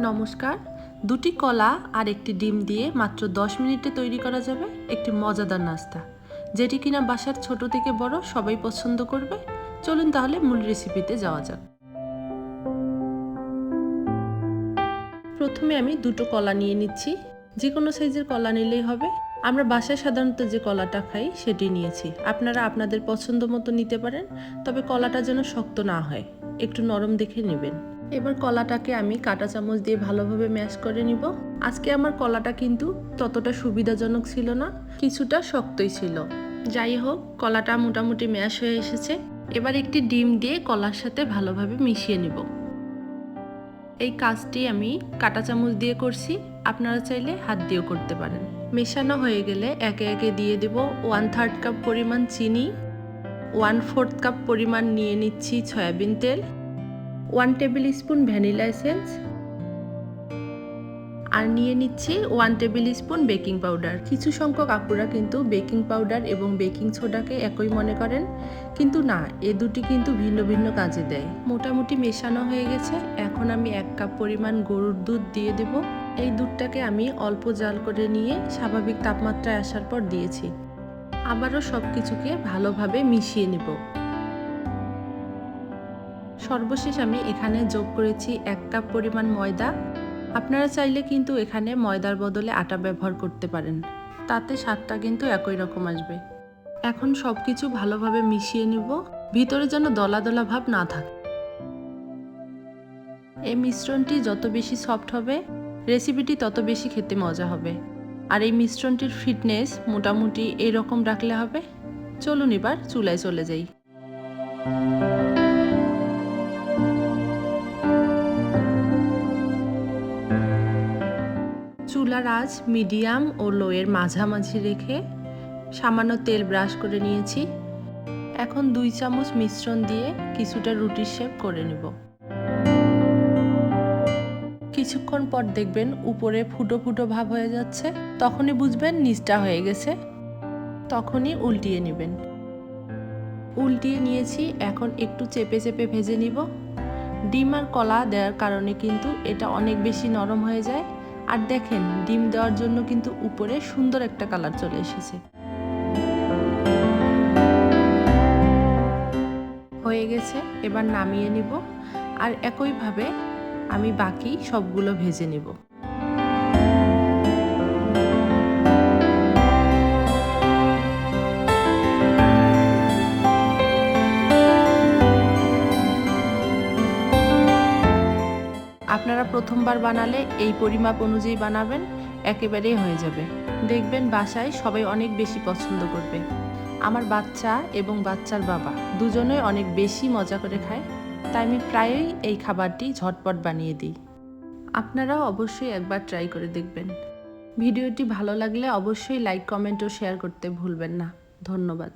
নমস্কার। দুটি কলা আর একটি ডিম দিয়ে মাত্র 10 মিনিটে তৈরি করা যাবে একটি মজাদার নাস্তা, যেটি কিনা বাসার ছোট থেকে বড় সবাই পছন্দ করবে। চলুন তাহলে মূল রেসিপিতে যাওয়া যাক। প্রথমে আমি দুটো কলা নিয়ে নিচ্ছি, যে কোনো সাইজের কলা নিলেই হবে। আমরা বাসায় সাধারণত যে কলাটা খাই সেটি নিয়েছি, আপনারা আপনাদের পছন্দ মতো নিতে পারেন, তবে কলাটা যেন শক্ত না হয়, একটু নরম দেখে নেবেন। এবার কলাটাকে আমি কাঁটা চামচ দিয়ে ভালোভাবে ম্যাশ করে নিব। আজকে আমার কলাটা কিন্তু ততটা সুবিধাজনক ছিল না, কিছুটা শক্তই ছিল। যাই হোক, কলাটা মোটামুটি ম্যাশ হয়ে এসেছে। এবার একটি ডিম দিয়ে কলার সাথে ভালোভাবে মিশিয়ে নিব। এই কাজটি আমি কাঁটা চামচ দিয়ে করছি, আপনারা চাইলে হাত দিয়েও করতে পারেন। মেশানো হয়ে গেলে একে একে দিয়ে দেব 1/3 কাপ পরিমাণ চিনি, 1/4 কাপ পরিমাণ নিয়ে নিচ্ছি সয়াবিন তেল, 1 টেবিল স্পুন ভ্যানিলা এসেন্স, আর নিয়ে নিচ্ছি 1 টেবিল স্পুন বেকিং পাউডার। কিছু সংখ্যক আপুরা কিন্তু বেকিং পাউডার এবং বেকিং সোডাকে একই মনে করেন, কিন্তু না, এ দুটি কিন্তু ভিন্ন ভিন্ন কাজে দেয়। মোটামুটি মেশানো হয়ে গেছে। এখন আমি 1 কাপ পরিমাণ গরুর দুধ দিয়ে দেব। এই দুধটাকে আমি অল্প জাল করে নিয়ে স্বাভাবিক তাপমাত্রায় আসার পর দিয়েছি। আবারও সব কিছুকে ভালোভাবে মিশিয়ে নেব। সর্বশেষ আমি এখানে যোগ করেছি 1 কাপ পরিমাণ ময়দা। আপনারা চাইলে কিন্তু এখানে ময়দার বদলে আটা ব্যবহার করতে পারেন, তাতে স্বাদটা কিন্তু একই রকম আসবে। এখন সব কিছু ভালোভাবে মিশিয়ে নিব, ভিতরে যেন দলা দলা ভাব না থাকে। এই মিশ্রণটি যত বেশি সফট হবে, রেসিপিটি তত বেশি খেতে মজা হবে। আর এই মিশ্রণটির ফিটনেস মোটামুটি এরকম রাখলে হবে। চলুন এবার চুলায় চলে যাই। চুলার আঁচ মিডিয়াম ও লোয়ের মাঝামাঝি রেখে সামান্য তেল ব্রাশ করে নিয়েছি। এখন 2 চামচ মিশ্রণ দিয়ে কিছুটা রুটির শেপ করে নেব। কিছুক্ষণ পর দেখবেন উপরে ফুটো ফুটো ভাব হয়ে যাচ্ছে, তখনই বুঝবেন নিচটা হয়ে গেছে। তখনই উল্টিয়ে নেবেন। উল্টিয়ে নিয়েছি, এখন একটু চেপে চেপে ভেজে নিব। ডিম আর কলা দেওয়ার কারণে কিন্তু এটা অনেক বেশি নরম হয়ে যায়। আর দেখেন, ডিম দেওয়ার জন্য কিন্তু উপরে সুন্দর একটা কালার চলে এসেছে। হয়ে গেছে, এবার নামিয়ে নিব। আর একইভাবে আমি বাকি সবগুলো ভেজে নিব। আপনারা প্রথমবার বানালে এই পরিমাপ অনুযায়ী বানাবেন, একেবারেই হয়ে যাবে। দেখবেন বাসায় সবাই অনেক বেশি পছন্দ করবে। আমার বাচ্চা এবং বাচ্চার বাবা দুজনেই অনেক বেশি মজা করে খায়, তাই আমি প্রায়ই এই খাবারটি ঝটপট বানিয়ে দিই। আপনারাও অবশ্যই একবার ট্রাই করে দেখবেন। ভিডিওটি ভালো লাগলে অবশ্যই লাইক, কমেন্ট ও শেয়ার করতে ভুলবেন না। ধন্যবাদ।